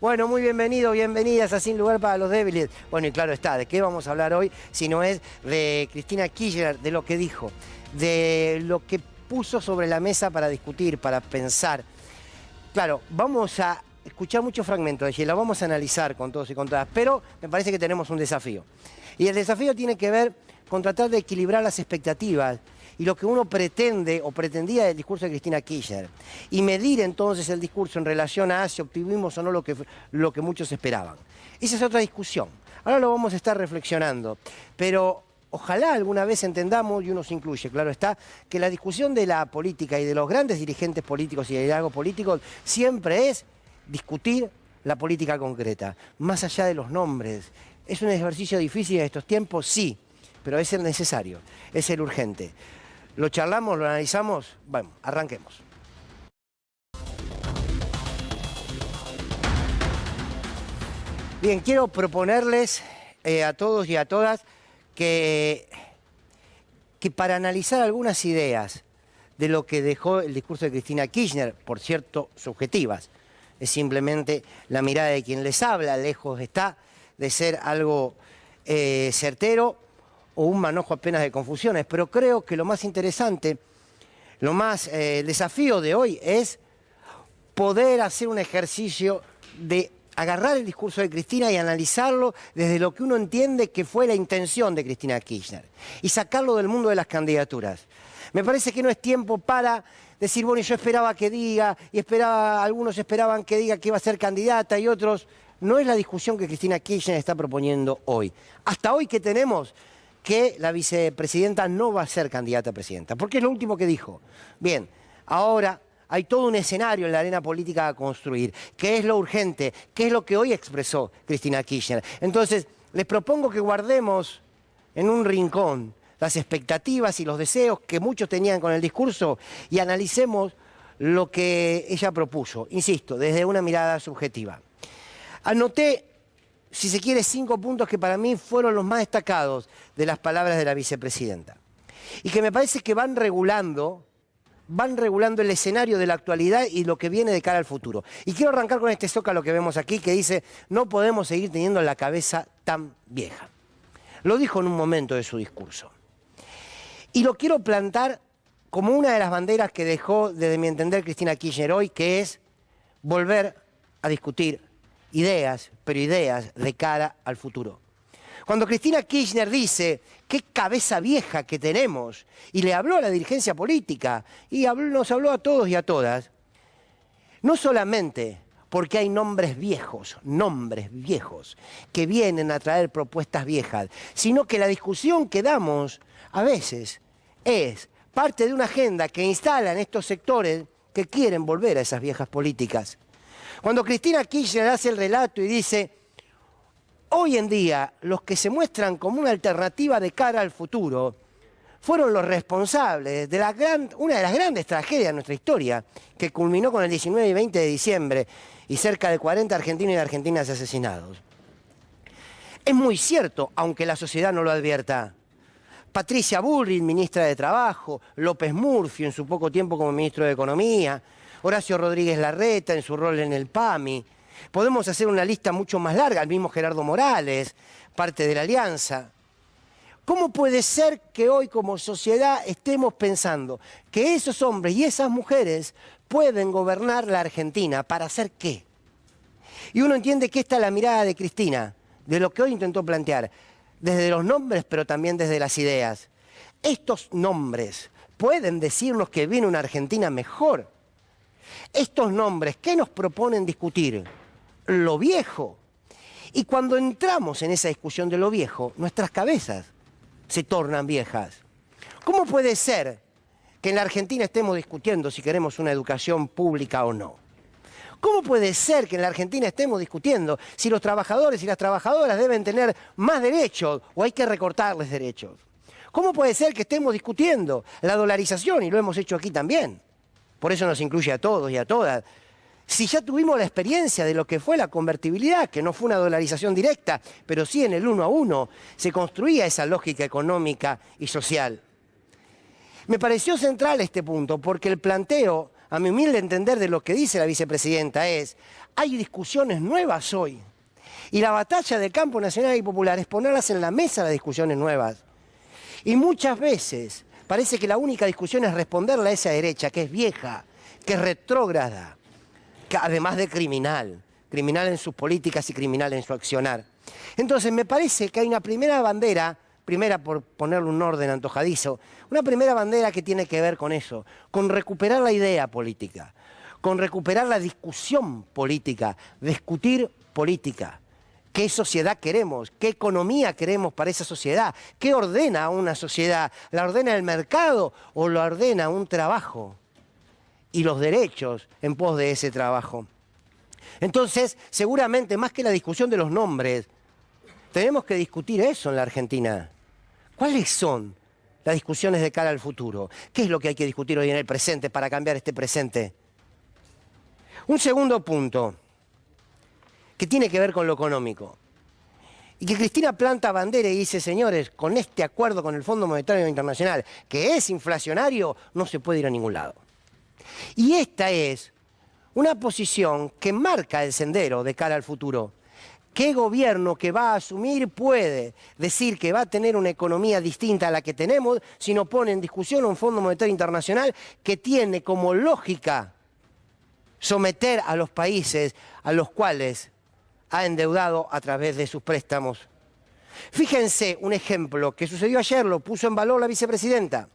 Bueno, muy bienvenido, bienvenidas a Sin Lugar para los Débiles. Bueno, y claro está, ¿de qué vamos a hablar hoy? Si no es de Cristina Kirchner, de lo que dijo, de lo que puso sobre la mesa para discutir, para pensar. Claro, vamos a escuchar muchos fragmentos de ella y la vamos a analizar con todos y con todas, pero me parece que tenemos un desafío. Y el desafío tiene que ver con tratar de equilibrar las expectativas y lo que uno pretende o pretendía del discurso de Cristina Kirchner. Y medir entonces el discurso en relación a si obtuvimos o no lo que muchos esperaban. Esa es otra discusión. Ahora lo vamos a estar reflexionando. Pero ojalá alguna vez entendamos, y uno se incluye, claro está, que la discusión de la política y de los grandes dirigentes políticos y de liderazgos políticos siempre es discutir la política concreta, más allá de los nombres. ¿Es un ejercicio difícil en estos tiempos? Sí, pero es el necesario, es el urgente. ¿Lo charlamos, lo analizamos? Bueno, arranquemos. Bien, quiero proponerles a todos y a todas que para analizar algunas ideas de lo que dejó el discurso de Cristina Kirchner, por cierto, subjetivas, es simplemente la mirada de quien les habla, lejos está de ser algo certero o un manojo apenas de confusiones, pero creo que lo más interesante, el desafío de hoy es poder hacer un ejercicio de agarrar el discurso de Cristina y analizarlo desde lo que uno entiende que fue la intención de Cristina Kirchner y sacarlo del mundo de las candidaturas. Me parece que no es tiempo para decir, bueno, yo esperaba que diga, algunos esperaban que diga que iba a ser candidata y otros. No es la discusión que Cristina Kirchner está proponiendo hoy. Hasta hoy que tenemos que la vicepresidenta no va a ser candidata a presidenta, porque es lo último que dijo. Bien, ahora hay todo un escenario en la arena política a construir. ¿Qué es lo urgente? ¿Qué es lo que hoy expresó Cristina Kirchner? Entonces, les propongo que guardemos en un rincón las expectativas y los deseos que muchos tenían con el discurso y analicemos lo que ella propuso, insisto, desde una mirada subjetiva. Anoté, si se quiere, 5 puntos que para mí fueron los más destacados de las palabras de la vicepresidenta y que me parece que van regulando el escenario de la actualidad y lo que viene de cara al futuro. Y quiero arrancar con este zócalo que vemos aquí que dice, no podemos seguir teniendo la cabeza tan vieja. Lo dijo en un momento de su discurso. Y lo quiero plantar como una de las banderas que dejó, desde mi entender, Cristina Kirchner hoy, que es volver a discutir ideas, pero ideas de cara al futuro. Cuando Cristina Kirchner dice, qué cabeza vieja que tenemos, y le habló a la dirigencia política, y nos habló a todos y a todas, no solamente porque hay nombres viejos, que vienen a traer propuestas viejas, sino que la discusión que damos a veces es parte de una agenda que instalan estos sectores que quieren volver a esas viejas políticas. Cuando Cristina Kirchner hace el relato y dice, hoy en día los que se muestran como una alternativa de cara al futuro fueron los responsables de una de las grandes tragedias de nuestra historia, que culminó con el 19 y 20 de diciembre y cerca de 40 argentinos y argentinas asesinados. Es muy cierto, aunque la sociedad no lo advierta. Patricia Bullrich, ministra de Trabajo, López Murphy en su poco tiempo como ministro de Economía, Horacio Rodríguez Larreta en su rol en el PAMI. Podemos hacer una lista mucho más larga, el mismo Gerardo Morales, parte de la Alianza. ¿Cómo puede ser que hoy como sociedad estemos pensando que esos hombres y esas mujeres pueden gobernar la Argentina? ¿Para hacer qué? Y uno entiende que esta es la mirada de Cristina, de lo que hoy intentó plantear, desde los nombres pero también desde las ideas. Estos nombres pueden decirnos que viene una Argentina mejor. Estos nombres, ¿qué nos proponen discutir? Lo viejo. Y cuando entramos en esa discusión de lo viejo, nuestras cabezas se tornan viejas. ¿Cómo puede ser que en la Argentina estemos discutiendo si queremos una educación pública o no? ¿Cómo puede ser que en la Argentina estemos discutiendo si los trabajadores y las trabajadoras deben tener más derechos o hay que recortarles derechos? ¿Cómo puede ser que estemos discutiendo la dolarización, y lo hemos hecho aquí también? Por eso nos incluye a todos y a todas. Si ya tuvimos la experiencia de lo que fue la convertibilidad, que no fue una dolarización directa, pero sí en el 1 a 1, se construía esa lógica económica y social. Me pareció central este punto, porque el planteo, a mi humilde entender, de lo que dice la vicepresidenta es, hay discusiones nuevas hoy. Y la batalla del campo nacional y popular es ponerlas en la mesa las discusiones nuevas. Y muchas veces parece que la única discusión es responderle a esa derecha, que es vieja, que es retrógrada, que además de criminal en sus políticas y criminal en su accionar. Entonces me parece que hay una primera bandera, por ponerle un orden antojadizo, una primera bandera que tiene que ver con eso, con recuperar la idea política, con recuperar la discusión política, discutir política. ¿Qué sociedad queremos? ¿Qué economía queremos para esa sociedad? ¿Qué ordena una sociedad? ¿La ordena el mercado o la ordena un trabajo? Y los derechos en pos de ese trabajo. Entonces, seguramente, más que la discusión de los nombres, tenemos que discutir eso en la Argentina. ¿Cuáles son las discusiones de cara al futuro? ¿Qué es lo que hay que discutir hoy en el presente para cambiar este presente? Un segundo punto, que tiene que ver con lo económico. Y que Cristina planta bandera y dice, señores, con este acuerdo con el Fondo Monetario Internacional, que es inflacionario, no se puede ir a ningún lado. Y esta es una posición que marca el sendero de cara al futuro. ¿Qué gobierno que va a asumir puede decir que va a tener una economía distinta a la que tenemos si no pone en discusión un Fondo Monetario Internacional que tiene como lógica someter a los países a los cuales ha endeudado a través de sus préstamos? Fíjense un ejemplo que sucedió ayer, lo puso en valor la vicepresidenta.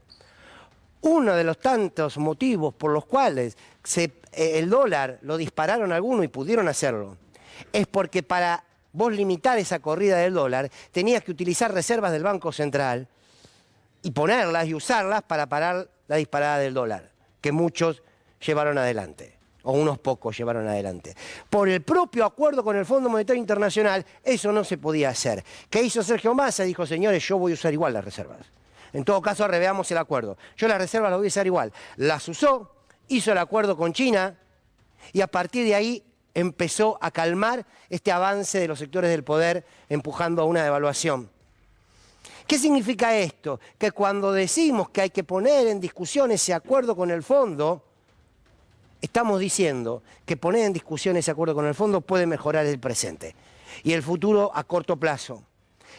Uno de los tantos motivos por los cuales el dólar lo dispararon algunos y pudieron hacerlo, es porque para vos limitar esa corrida del dólar tenías que utilizar reservas del Banco Central y ponerlas y usarlas para parar la disparada del dólar, que muchos llevaron adelante, o unos pocos llevaron adelante. Por el propio acuerdo con el Fondo Monetario Internacional, eso no se podía hacer. ¿Qué hizo Sergio Massa? Dijo, señores, yo voy a usar igual las reservas. En todo caso, reveamos el acuerdo. Yo las reservas las voy a usar igual. Las usó, hizo el acuerdo con China y a partir de ahí empezó a calmar este avance de los sectores del poder empujando a una devaluación. ¿Qué significa esto? Que cuando decimos que hay que poner en discusión ese acuerdo con el fondo, estamos diciendo que poner en discusión ese acuerdo con el fondo puede mejorar el presente y el futuro a corto plazo.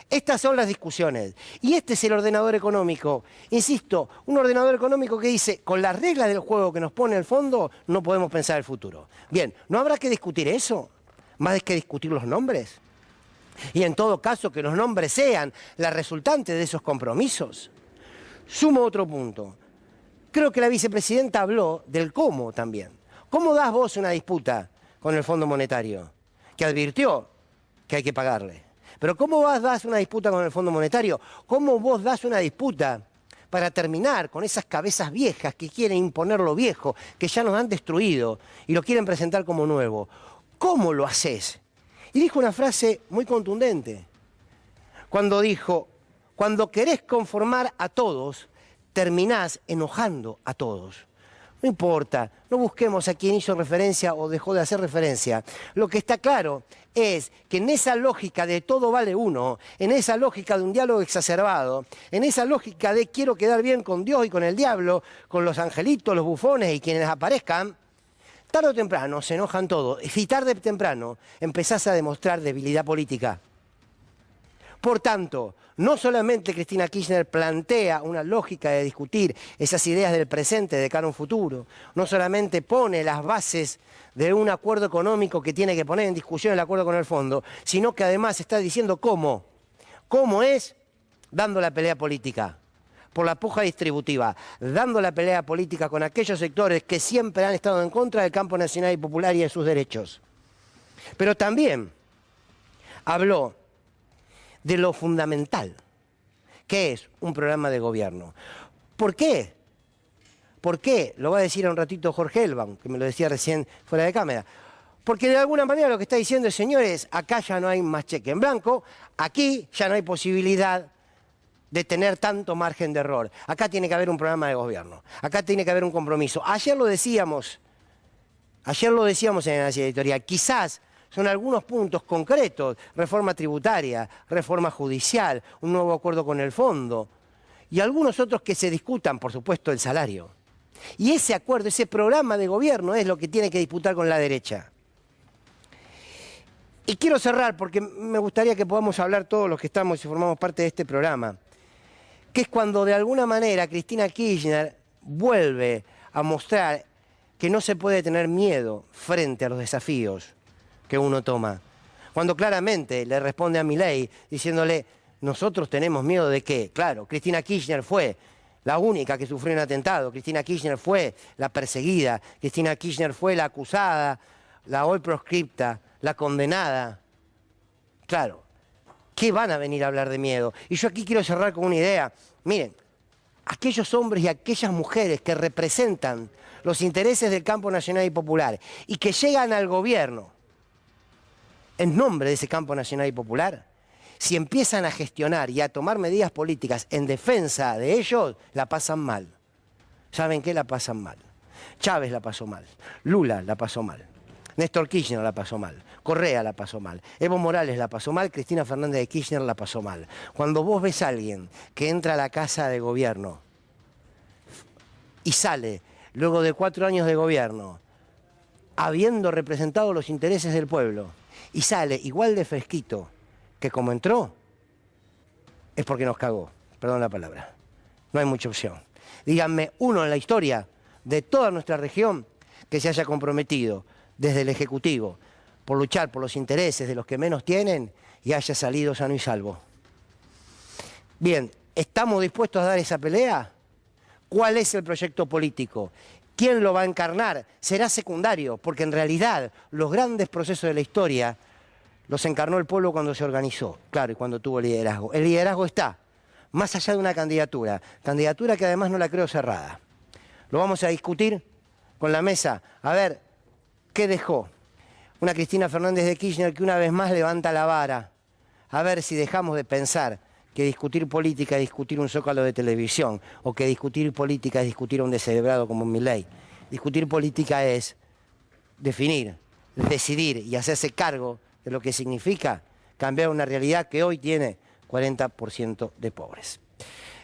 Estas son las discusiones. Y este es el ordenador económico. Insisto, un ordenador económico que dice, con las reglas del juego que nos pone el fondo, no podemos pensar el futuro. Bien, ¿no habrá que discutir eso? Más que discutir los nombres. Y en todo caso, que los nombres sean la resultante de esos compromisos. Sumo otro punto. Creo que la vicepresidenta habló del cómo también. ¿Cómo das vos una disputa con el Fondo Monetario? Que advirtió que hay que pagarle. Pero ¿cómo vos das una disputa con el Fondo Monetario? ¿Cómo vos das una disputa para terminar con esas cabezas viejas que quieren imponer lo viejo, que ya nos han destruido y lo quieren presentar como nuevo? ¿Cómo lo haces? Y dijo una frase muy contundente. Cuando dijo, cuando querés conformar a todos, terminás enojando a todos. No importa, no busquemos a quien hizo referencia o dejó de hacer referencia. Lo que está claro es que en esa lógica de todo vale uno, en esa lógica de un diálogo exacerbado, en esa lógica de quiero quedar bien con Dios y con el diablo, con los angelitos, los bufones y quienes aparezcan, tarde o temprano se enojan todos. Y tarde o temprano empezás a demostrar debilidad política. Por tanto, no solamente Cristina Kirchner plantea una lógica de discutir esas ideas del presente de cara a un futuro, no solamente pone las bases de un acuerdo económico que tiene que poner en discusión el acuerdo con el fondo, sino que además está diciendo cómo. ¿Cómo es? Dando la pelea política, por la puja distributiva, dando la pelea política con aquellos sectores que siempre han estado en contra del campo nacional y popular y de sus derechos. Pero también habló de lo fundamental, que es un programa de gobierno. ¿Por qué? ¿Por qué? Lo va a decir a un ratito Jorge Elbaum, que me lo decía recién fuera de cámara. Porque de alguna manera lo que está diciendo es, señores, acá ya no hay más cheque en blanco, aquí ya no hay posibilidad de tener tanto margen de error. Acá tiene que haber un programa de gobierno, acá tiene que haber un compromiso. Ayer lo decíamos en el análisis editorial, quizás son algunos puntos concretos, reforma tributaria, reforma judicial, un nuevo acuerdo con el fondo y algunos otros que se discutan, por supuesto, el salario. Y ese acuerdo, ese programa de gobierno es lo que tiene que disputar con la derecha. Y quiero cerrar porque me gustaría que podamos hablar todos los que estamos y formamos parte de este programa, que es cuando de alguna manera Cristina Kirchner vuelve a mostrar que no se puede tener miedo frente a los desafíos que uno toma. Cuando claramente le responde a Milei diciéndole, nosotros tenemos miedo de qué. Claro, Cristina Kirchner fue la única que sufrió un atentado, Cristina Kirchner fue la perseguida, Cristina Kirchner fue la acusada, la hoy proscripta, la condenada. Claro, ¿qué van a venir a hablar de miedo? Y yo aquí quiero cerrar con una idea. Miren, aquellos hombres y aquellas mujeres que representan los intereses del campo nacional y popular y que llegan al gobierno en nombre de ese campo nacional y popular, si empiezan a gestionar y a tomar medidas políticas en defensa de ellos, la pasan mal. ¿Saben qué? La pasan mal. Chávez la pasó mal, Lula la pasó mal, Néstor Kirchner la pasó mal, Correa la pasó mal, Evo Morales la pasó mal, Cristina Fernández de Kirchner la pasó mal. Cuando vos ves a alguien que entra a la casa de gobierno y sale luego de 4 años de gobierno, habiendo representado los intereses del pueblo, y sale igual de fresquito que como entró, es porque nos cagó, perdón la palabra. No hay mucha opción. Díganme uno en la historia de toda nuestra región que se haya comprometido desde el Ejecutivo por luchar por los intereses de los que menos tienen y haya salido sano y salvo. Bien, ¿estamos dispuestos a dar esa pelea? ¿Cuál es el proyecto político? ¿Quién lo va a encarnar? Será secundario, porque en realidad los grandes procesos de la historia los encarnó el pueblo cuando se organizó, claro, y cuando tuvo liderazgo. El liderazgo está, más allá de una candidatura que además no la creo cerrada. Lo vamos a discutir con la mesa, a ver qué dejó una Cristina Fernández de Kirchner que una vez más levanta la vara, a ver si dejamos de pensar que discutir política es discutir un zócalo de televisión, o que discutir política es discutir a un descerebrado como Milei. Discutir política es definir, decidir y hacerse cargo de lo que significa cambiar una realidad que hoy tiene 40% de pobres.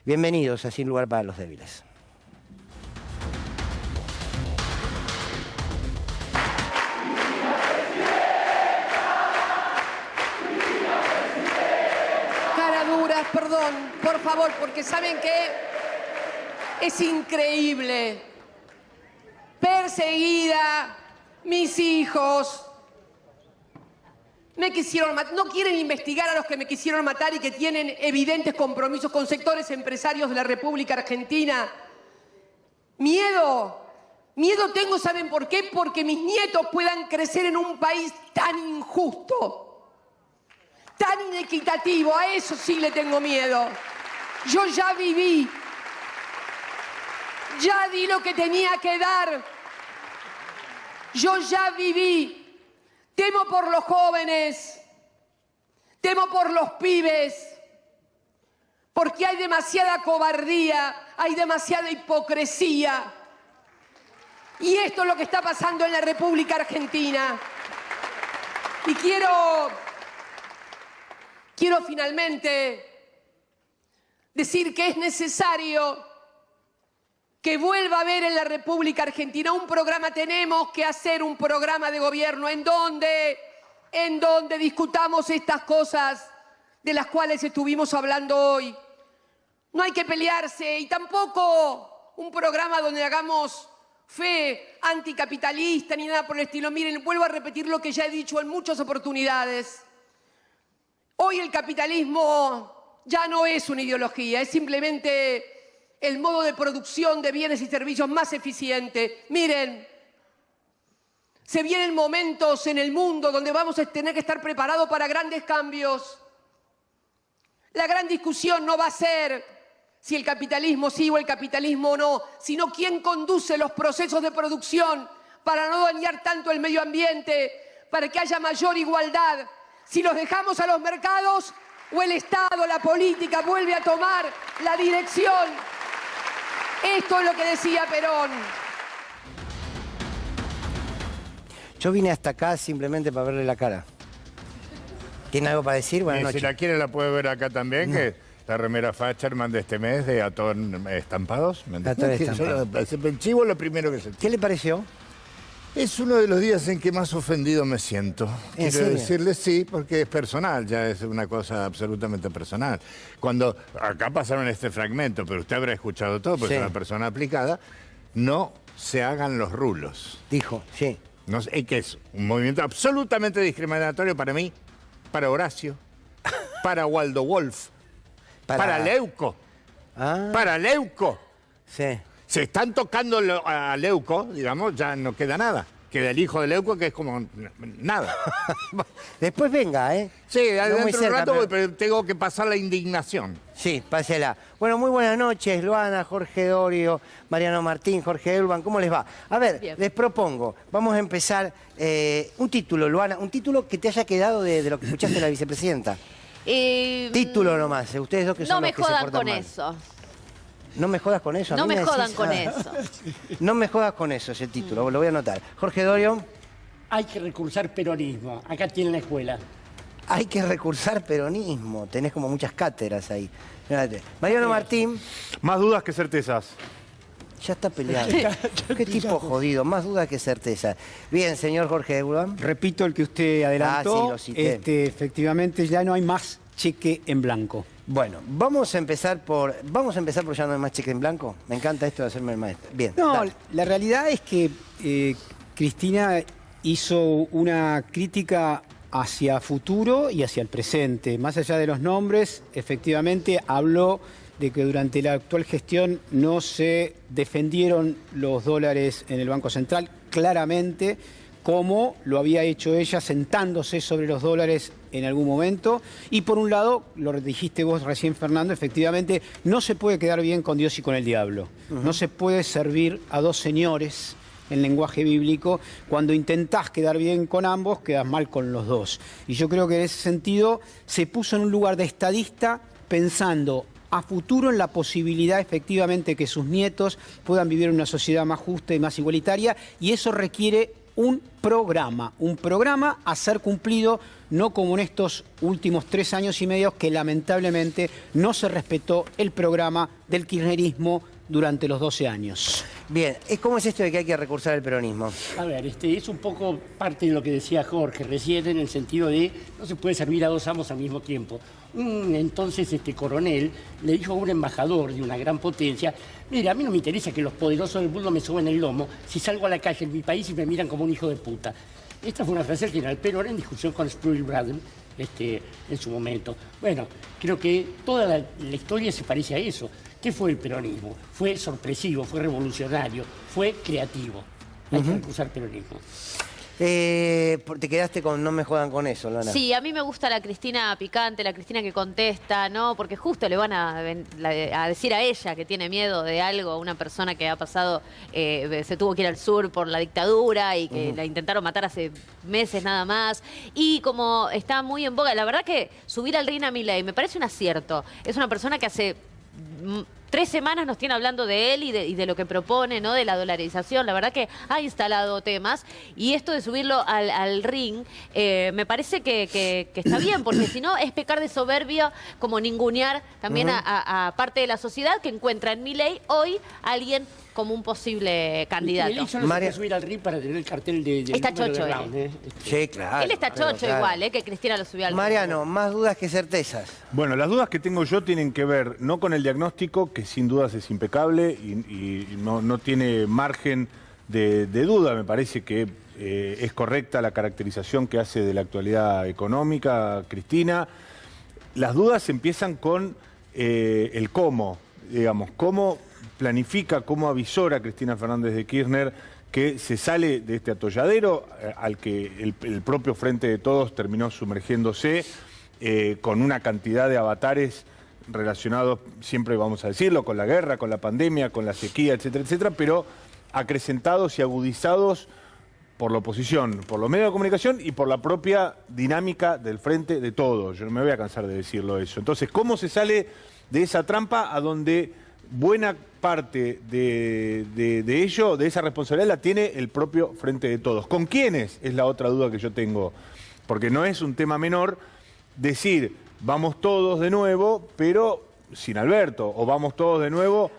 Bienvenidos a Sin Lugar para los Débiles. Caraduras, perdón, por favor, porque ¿saben qué? Es increíble. Perseguida, mis hijos me quisieron matar. No quieren investigar a los que me quisieron matar y que tienen evidentes compromisos con sectores empresarios de la República Argentina. Miedo. Miedo tengo, ¿saben por qué? Porque mis nietos puedan crecer en un país tan injusto, tan inequitativo. A eso sí le tengo miedo. Yo ya viví. Ya di lo que tenía que dar. Yo ya viví. Temo por los jóvenes, temo por los pibes, porque hay demasiada cobardía, hay demasiada hipocresía. Y esto es lo que está pasando en la República Argentina. Y quiero finalmente decir que es necesario que vuelva a haber en la República Argentina un programa. Tenemos que hacer un programa de gobierno en donde discutamos estas cosas de las cuales estuvimos hablando hoy. No hay que pelearse, y tampoco un programa donde hagamos fe anticapitalista ni nada por el estilo. Miren, vuelvo a repetir lo que ya he dicho en muchas oportunidades. Hoy el capitalismo ya no es una ideología, es simplemente el modo de producción de bienes y servicios más eficiente. Miren, se vienen momentos en el mundo donde vamos a tener que estar preparados para grandes cambios. La gran discusión no va a ser si el capitalismo sí o el capitalismo no, sino quién conduce los procesos de producción para no dañar tanto el medio ambiente, para que haya mayor igualdad. Si los dejamos a los mercados o el Estado, la política, vuelve a tomar la dirección. Esto es lo que decía Perón. Yo vine hasta acá simplemente para verle la cara. ¿Tiene algo para decir? Buenas noches. Si la quiere la puede ver acá también, que la remera Facherman de este mes de Atón Estampados. Atón Estampados. El chivo es lo primero que se... ¿Qué le pareció? Es uno de los días en que más ofendido me siento. ¿En Quiero serio? decirle sí, porque es personal, ya es una cosa absolutamente personal. Cuando acá pasaron este fragmento, pero usted habrá escuchado todo, porque Sí. es una persona aplicada, no se hagan los rulos. Dijo, sí. No sé, que es un movimiento absolutamente discriminatorio para mí, para Horacio, para Waldo Wolf, para Leuco, Ah, para Leuco. sí. Se están tocando a Leuco, digamos, ya no queda nada. Queda el hijo de Leuco, que es como nada. Después venga, ¿eh? Sí, No dentro muy de un cerca, rato pero- pero tengo que pasar la indignación. Sí, pásela. Bueno, muy buenas noches, Luana, Jorge Dorio, Mariano Martín, Jorge Elban, ¿cómo les va? A ver, Bien. les propongo, vamos a empezar un título, Luana, un título que te haya quedado de lo que escuchaste de la vicepresidenta. Título nomás, ustedes dos que son No me los que se jodan portan con mal. eso. No me jodas con eso. a No mí me jodan decís, con ah, eso. No me jodas con eso, ese título, lo voy a anotar. Jorge Dorio, Hay que recursar peronismo. Acá tiene la escuela. hay que recursar peronismo, tenés como muchas cátedras ahí. Fíjate. Mariano Martín, Más dudas que certezas. ya está peleado. Qué tipo jodido, más dudas que certeza. Bien, señor Jorge Elban. Repito el que usted adelantó. Ah, sí, lo cité. Efectivamente, ya no hay más cheque en blanco. Bueno, vamos a empezar por ya no hay más cheque en blanco. Me encanta esto de hacerme el maestro. Bien. No, dale. la realidad es que Cristina hizo una crítica hacia futuro y hacia el presente. Más allá de los nombres, efectivamente habló de que durante la actual gestión no se defendieron los dólares en el Banco Central claramente, como lo había hecho ella sentándose sobre los dólares en algún momento. Y por un lado, lo dijiste vos recién, Fernando, efectivamente no se puede quedar bien con Dios y con el diablo. No se puede servir a dos señores en lenguaje bíblico. Cuando intentás quedar bien con ambos, quedas mal con los dos. Y yo creo que en ese sentido se puso en un lugar de estadista pensando a futuro en la posibilidad efectivamente que sus nietos puedan vivir en una sociedad más justa y más igualitaria, y eso requiere un programa a ser cumplido, no como en estos últimos 3 años y medio que lamentablemente no se respetó el programa del kirchnerismo durante los 12 años. Bien, ¿cómo es esto de que hay que recursar el peronismo? A ver, es un poco parte de lo que decía Jorge recién, en el sentido de no se puede servir a dos amos al mismo tiempo. Entonces, coronel le dijo a un embajador de una gran potencia: mira, a mí no me interesa que los poderosos del mundo me suben el lomo si salgo a la calle en mi país y me miran como un hijo de puta. Esta fue una frase del general Perón en discusión con Spruill Braden en su momento. Bueno, creo que toda la historia se parece a eso. ¿Qué fue el peronismo? Fue sorpresivo, fue revolucionario, fue creativo. Hay que recusar peronismo. Te quedaste con no me jodan con eso, Lana. Sí, a mí me gusta la Cristina picante, la Cristina que contesta, ¿no? Porque justo le van a decir a ella que tiene miedo de algo, una persona que ha pasado, se tuvo que ir al sur por la dictadura y que la intentaron matar hace meses nada más. Y como está muy en boga, la verdad que subir al ring a Milei me parece un acierto. Es una persona que hace 3 semanas nos tiene hablando de él y de lo que propone, ¿no? De la dolarización. La verdad que ha instalado temas. Y esto de subirlo al ring, me parece que está bien, porque si no es pecar de soberbia, como ningunear también a parte de la sociedad que encuentra en Milei hoy a alguien como un posible candidato. Milei solo se María- puede subir al ring para tener el cartel de Está número de chocho él. round, Sí, claro. Él está claro, chocho claro. igual, que Cristina lo subió al ring. Mariano, más dudas que certezas. Bueno, las dudas que tengo yo tienen que ver no con el diagnóstico, que sin dudas es impecable y no tiene margen de duda. Me parece que es correcta la caracterización que hace de la actualidad económica, Cristina. Las dudas empiezan con el cómo, digamos, cómo planifica, cómo avisora Cristina Fernández de Kirchner que se sale de este atolladero al que el propio Frente de Todos terminó sumergiéndose con una cantidad de avatares relacionados, siempre vamos a decirlo, con la guerra, con la pandemia, con la sequía, etcétera, etcétera, pero acrecentados y agudizados por la oposición, por los medios de comunicación y por la propia dinámica del Frente de Todos. Yo no me voy a cansar de decirlo eso. Entonces, ¿cómo se sale de esa trampa a donde buena parte de ello, de esa responsabilidad, la tiene el propio Frente de Todos? ¿Con quiénes? Es la otra duda que yo tengo. Porque no es un tema menor decir, vamos todos de nuevo, pero sin Alberto, o vamos todos de nuevo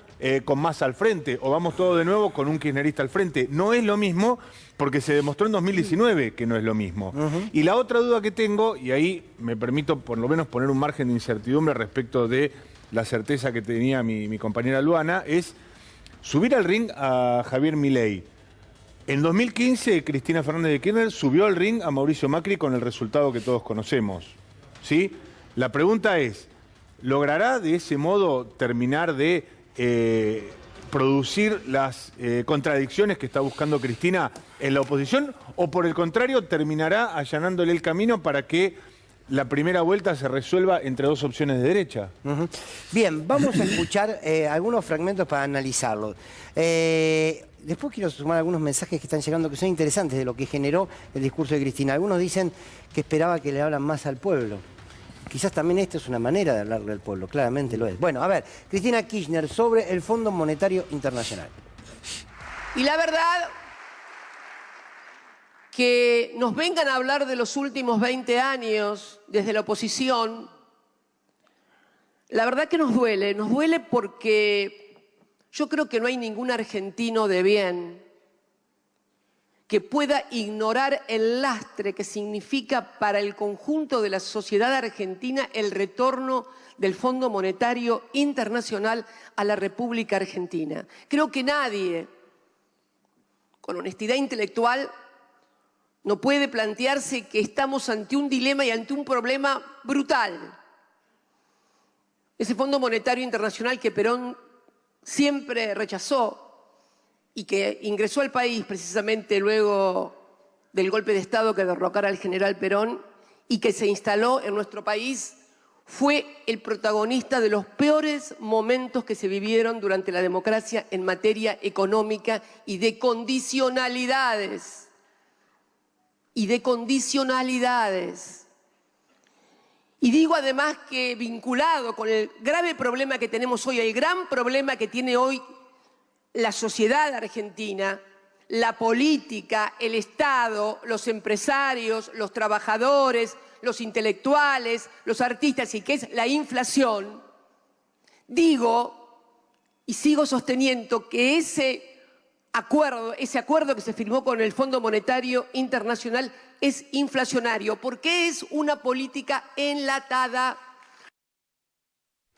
con Massa al frente, o vamos todos de nuevo con un kirchnerista al frente. No es lo mismo porque se demostró en 2019 que no es lo mismo. Y la otra duda que tengo, y ahí me permito por lo menos poner un margen de incertidumbre respecto de la certeza que tenía mi compañera Luana, es subir al ring a Javier Milei. En 2015, Cristina Fernández de Kirchner subió al ring a Mauricio Macri con el resultado que todos conocemos, ¿sí? La pregunta es, ¿logrará de ese modo terminar de producir las contradicciones que está buscando Cristina en la oposición? ¿O por el contrario, terminará allanándole el camino para que la primera vuelta se resuelva entre dos opciones de derecha? Bien, vamos a escuchar algunos fragmentos para analizarlos. Después quiero sumar algunos mensajes que están llegando que son interesantes de lo que generó el discurso de Cristina. Algunos dicen que esperaba que le hablan más al pueblo. Quizás también esta es una manera de hablarle al pueblo, claramente lo es. Bueno, a ver, Cristina Kirchner sobre el Fondo Monetario Internacional. Y la verdad, que nos vengan a hablar de los últimos 20 años desde la oposición, la verdad que nos duele porque yo creo que no hay ningún argentino de bien que pueda ignorar el lastre que significa para el conjunto de la sociedad argentina el retorno del Fondo Monetario Internacional a la República Argentina. Creo que nadie, con honestidad intelectual, no puede plantearse que estamos ante un dilema y ante un problema brutal. Ese Fondo Monetario Internacional que Perón siempre rechazó y que ingresó al país precisamente luego del golpe de Estado que derrocara al general Perón y que se instaló en nuestro país, fue el protagonista de los peores momentos que se vivieron durante la democracia en materia económica y de condicionalidades. Y digo además que vinculado con el grave problema que tenemos hoy, el gran problema que tiene hoy la sociedad argentina, la política, el Estado, los empresarios, los trabajadores, los intelectuales, los artistas, y que es la inflación, digo y sigo sosteniendo que ese acuerdo que se firmó con el Fondo Monetario Internacional es inflacionario, porque es una política enlatada.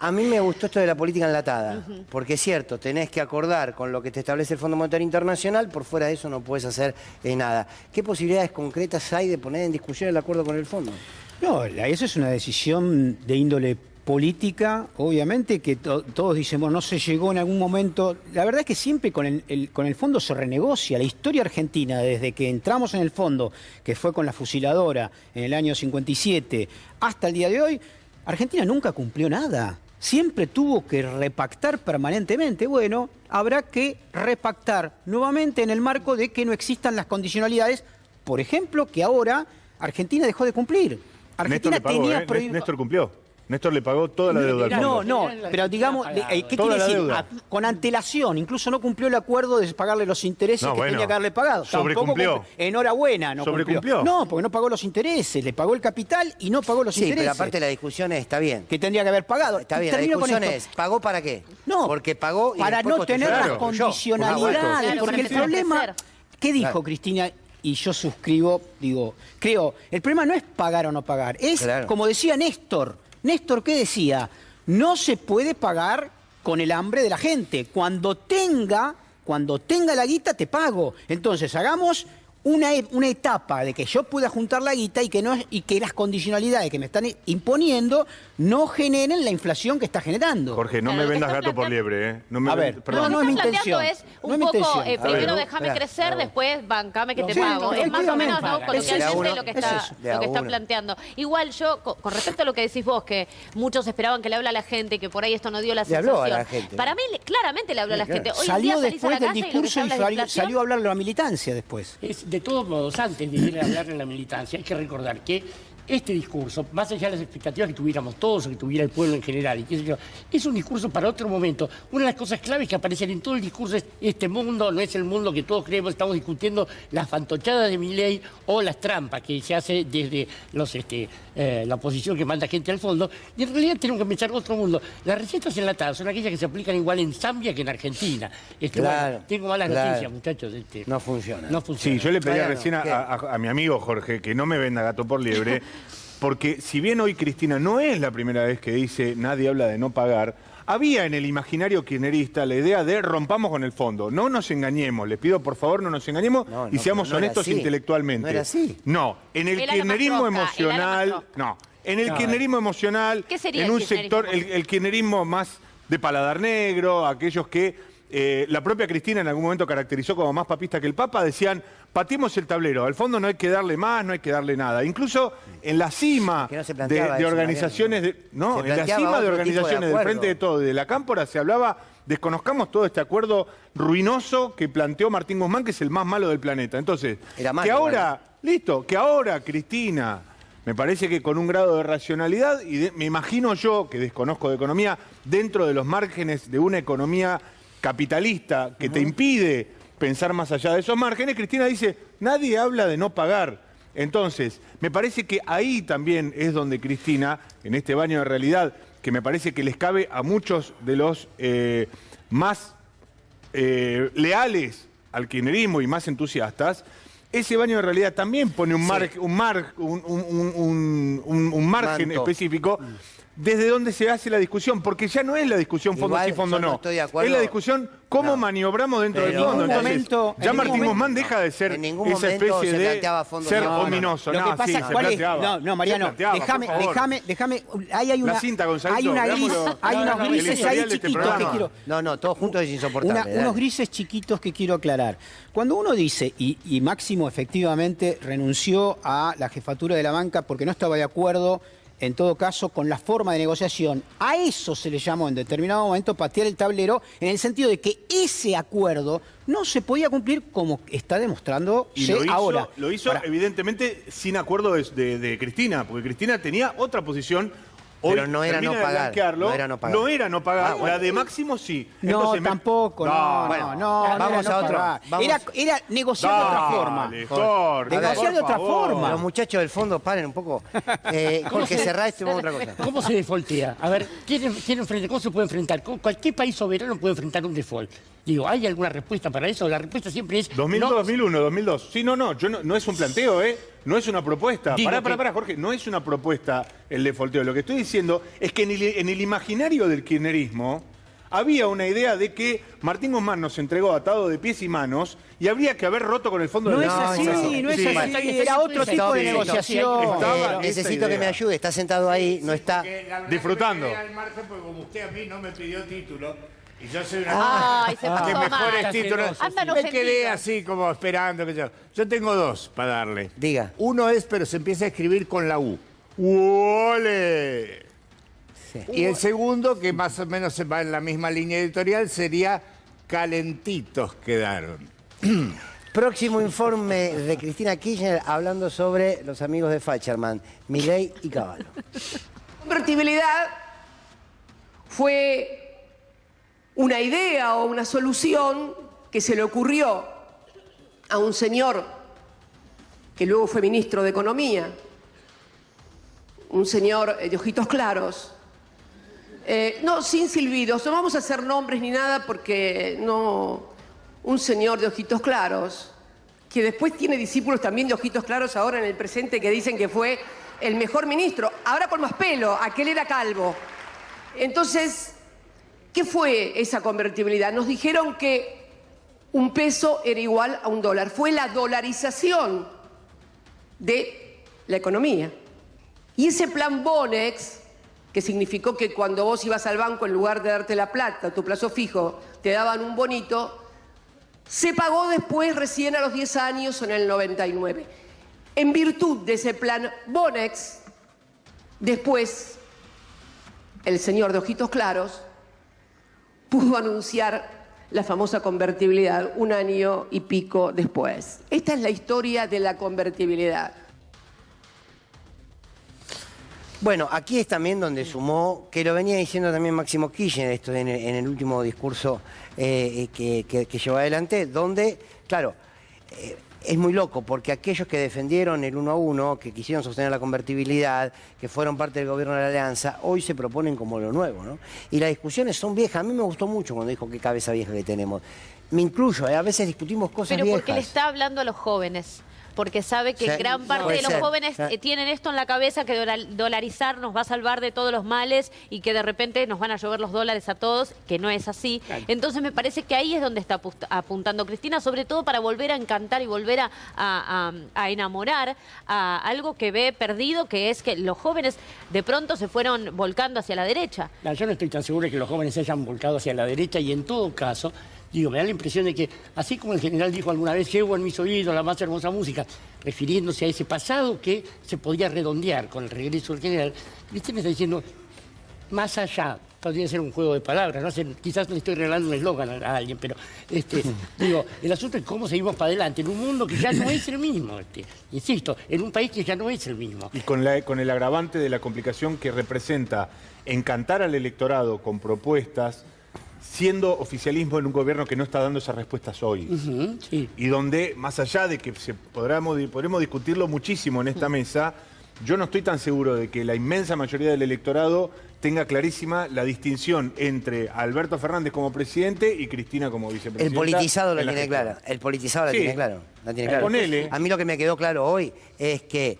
A mí me gustó esto de la política enlatada, porque es cierto, tenés que acordar con lo que te establece el Fondo Monetario Internacional, por fuera de eso no puedes hacer nada. ¿Qué posibilidades concretas hay de poner en discusión el acuerdo con el Fondo? No, eso es una decisión de índole política, obviamente, que todos dicen, bueno, no se llegó en algún momento. La verdad es que siempre con el fondo se renegocia. La historia argentina, desde que entramos en el fondo, que fue con la fusiladora en el año 57, hasta el día de hoy, Argentina nunca cumplió nada. Siempre tuvo que repactar permanentemente. Bueno, habrá que repactar nuevamente en el marco de que no existan las condicionalidades. Por ejemplo, que ahora Argentina dejó de cumplir. Argentina tenía prohibido. Néstor cumplió. Néstor le pagó toda la deuda al fondo. No, pero digamos, ¿qué quiere decir? Con antelación, incluso no cumplió el acuerdo de pagarle los intereses que tenía que haberle pagado. Sobrecumplió. Enhorabuena, no ¿Sobrecumplió? No, porque no pagó los intereses, le pagó el capital y no pagó los intereses. Sí, pero aparte la discusión está bien. Que tendría que haber pagado. Está bien, la discusión es, ¿pagó para qué? No, porque pagó y para no tener las condicionalidades. Claro, porque el problema, ¿qué dijo Cristina? Y yo suscribo, creo, el problema no es pagar o no pagar, es, como decía Néstor, ¿qué decía? No se puede pagar con el hambre de la gente. Cuando tenga la guita, te pago. Entonces, hagamos una etapa de que yo pueda juntar la guita y que las condicionalidades que me están imponiendo no generen la inflación que está generando. Jorge, no me vendas gato por liebre, ¿eh? No me a ver, perdón. no es mi intención. Es un poco, primero déjame crecer, después bancame que te pago. Es más o menos, ¿no? Coloquialmente lo que está planteando. Igual yo, con respecto a lo que decís vos, que muchos esperaban que le habla a la gente, que por ahí esto no dio la sensación. Le habló a la gente. Para mí, claramente le habló a la gente. Hoy salió en día salís después a la del calle discurso y salió a hablar de la militancia después. De todos modos, antes de ir a hablar de la militancia, hay que recordar que este discurso, más allá de las expectativas que tuviéramos todos o que tuviera el pueblo en general, y qué sé yo, es un discurso para otro momento. Una de las cosas claves que aparecen en todo el discurso es: este mundo no es el mundo que todos creemos. Estamos discutiendo las fantochadas de Milei o las trampas que se hace desde la oposición que manda gente al fondo, y en realidad tenemos que pensar otro mundo. Las recetas enlatadas son aquellas que se aplican igual en Zambia que en Argentina. Claro, bueno, tengo malas claro. noticias, muchachos. No funciona. No funciona. Sí, yo le pedía Mariano, recién ¿qué? a mi amigo Jorge que no me venda gato por liebre, porque si bien hoy Cristina no es la primera vez que dice nadie habla de no pagar, había en el imaginario kirchnerista la idea de rompamos con el fondo. No nos engañemos, les pido por favor no nos engañemos No, y seamos no era honestos así. intelectualmente. No era así. No, en el El ala kirchnerismo matrosca, el ala emocional, matrosca. no, en el kirchnerismo emocional, ¿Qué sería en el un kirchnerismo sector, el kirchnerismo más de paladar negro, aquellos que la propia Cristina en algún momento caracterizó como más papista que el Papa, decían, pateemos el tablero, al fondo no hay que darle más, no hay que darle nada. Incluso en la cima Que no se de planteaba eso, organizaciones, Mariano. Se en la planteaba cima de otro tipo de organizaciones del acuerdo. Frente de Todo y de la Cámpora se hablaba, desconozcamos todo este acuerdo ruinoso que planteó Martín Guzmán, que es el más malo del planeta. Entonces, Era malo, que ahora, listo, que ahora Cristina, me parece que con un grado de racionalidad, y me imagino yo, que desconozco de economía, dentro de los márgenes de una economía capitalista que te impide pensar más allá de esos márgenes, Cristina dice, nadie habla de no pagar. Entonces, me parece que ahí también es donde Cristina, en este baño de realidad, que me parece que les cabe a muchos de los más leales al kirchnerismo y más entusiastas, ese baño de realidad también pone un margen Manto. específico desde donde se hace la discusión, porque ya no es la discusión fondo Igual sí, fondo yo no no. estoy de acuerdo. Es la discusión cómo No. maniobramos dentro del Pero fondo. en Entonces, ningún momento- ya en Martín ningún Guzmán deja de ser en ningún esa momento especie se de planteaba fondo ser no, no. ominoso. Lo No, que sí, pasa, se ¿cuál es? planteaba. No, Mariano, Se planteaba, déjame, por favor. déjame. Ahí hay una, La cinta, Gonzalito, hay una gris, veámoslo. hay unos El grises historial ahí de este chiquitos que programa. quiero. No, todos juntos es insoportable. dale. Unos grises chiquitos que quiero aclarar. Cuando uno dice, y Máximo efectivamente renunció a la jefatura de la banca porque no estaba de acuerdo, en todo caso, con la forma de negociación, a eso se le llamó en determinado momento patear el tablero, en el sentido de que ese acuerdo no se podía cumplir como está demostrando Y lo hizo, ahora. lo hizo Ahora, evidentemente sin acuerdo de Cristina, porque Cristina tenía otra posición. Hoy Pero no era termina no de pagar, blanquearlo. no era no pagar. No era no pagar. Ah, bueno. La de Máximo sí. No, Entonces tampoco, bueno, no, vamos era a otro, pagar. vamos. Era negociar de otra forma. Dale, Jorge, Negociar de por otra favor. forma. Los muchachos del fondo, paren un poco. Jorge, cerrá esto y vamos a otra cosa. ¿Cómo se defaultea? A ver, ¿cómo se puede enfrentar? Cualquier país soberano puede enfrentar un default. Digo, ¿hay alguna respuesta para eso? La respuesta siempre es... 2002, no. 2001, 2002. Sí, no, no es un planteo, ¿eh? No es una propuesta. Digo Pará, Jorge, no es una propuesta el defaulteo. Lo que estoy diciendo es que en el imaginario del kirchnerismo había una idea de que Martín Guzmán nos entregó atado de pies y manos y habría que haber roto con el fondo No de es la así, no es Sí. así. Era otro tipo de Sí, negociación. Estaba esa Necesito que idea. me ayude, está sentado ahí, no está. Disfrutando. Al margen, porque como usted a mí no me pidió título, y yo soy una... Ay, se pasó que mejores mal. títulos. Andan Me quedé ofendidos. así como esperando. Que yo tengo dos para darle. Diga. Uno es, pero se empieza a escribir con la U. ¡Uole! Sí. Y el segundo, que más o menos se va en la misma línea editorial, sería Calentitos quedaron. Próximo informe de Cristina Kirchner hablando sobre los amigos de Facherman, Milei y Cavallo. Convertibilidad fue una idea o una solución que se le ocurrió a un señor que luego fue ministro de Economía, un señor de ojitos claros, no, sin silbidos, no vamos a hacer nombres ni nada porque no, un señor de ojitos claros, que después tiene discípulos también de ojitos claros ahora en el presente que dicen que fue el mejor ministro, ahora con más pelo, aquel era calvo. Entonces, ¿qué fue esa convertibilidad? Nos dijeron que un peso era igual a un dólar. Fue la dolarización de la economía. Y ese plan Bonex, que significó que cuando vos ibas al banco, en lugar de darte la plata, tu plazo fijo, te daban un bonito, se pagó después, recién a los 10 años o en el 99. En virtud de ese plan Bonex, después el señor de ojitos claros pudo anunciar la famosa convertibilidad un año y pico después. Esta es la historia de la convertibilidad. Bueno, aquí es también donde sumó, que lo venía diciendo también Máximo Kirchner, esto en el último discurso que llevó adelante, donde, claro, es muy loco, porque aquellos que defendieron el 1 a 1, que quisieron sostener la convertibilidad, que fueron parte del gobierno de la Alianza, hoy se proponen como lo nuevo, ¿no? Y las discusiones son viejas. A mí me gustó mucho cuando dijo qué cabeza vieja que tenemos. Me incluyo, a veces discutimos cosas Pero viejas. porque le está hablando a los jóvenes. Porque sabe que Sí, gran parte puede de los ser. jóvenes tienen esto en la cabeza, que dolarizar nos va a salvar de todos los males y que de repente nos van a llover los dólares a todos, que no es así. Claro. Entonces me parece que ahí es donde está apuntando Cristina, sobre todo para volver a encantar y volver a enamorar a algo que ve perdido, que es que los jóvenes de pronto se fueron volcando hacia la derecha. No, yo no estoy tan seguro de que los jóvenes se hayan volcado hacia la derecha y en todo caso, digo, me da la impresión de que, así como el general dijo alguna vez, llevo en mis oídos la más hermosa música, refiriéndose a ese pasado que se podía redondear con el regreso del general, Cristina está diciendo, más allá, podría ser un juego de palabras, no sé, quizás le estoy regalando un eslogan a alguien, pero digo, el asunto es cómo seguimos para adelante en un mundo que ya no es el mismo, insisto, en un país que ya no es el mismo. Y con el agravante de la complicación que representa encantar al electorado con propuestas, siendo oficialismo en un gobierno que no está dando esas respuestas hoy. Sí. Y donde, más allá de que podremos discutirlo muchísimo en esta mesa, yo no estoy tan seguro de que la inmensa mayoría del electorado tenga clarísima la distinción entre Alberto Fernández como presidente y Cristina como vicepresidenta. El politizado la en la tiene gestión. clara. El politizado la Sí. tiene claro. La tiene claro. Ponele. A mí lo que me quedó claro hoy es que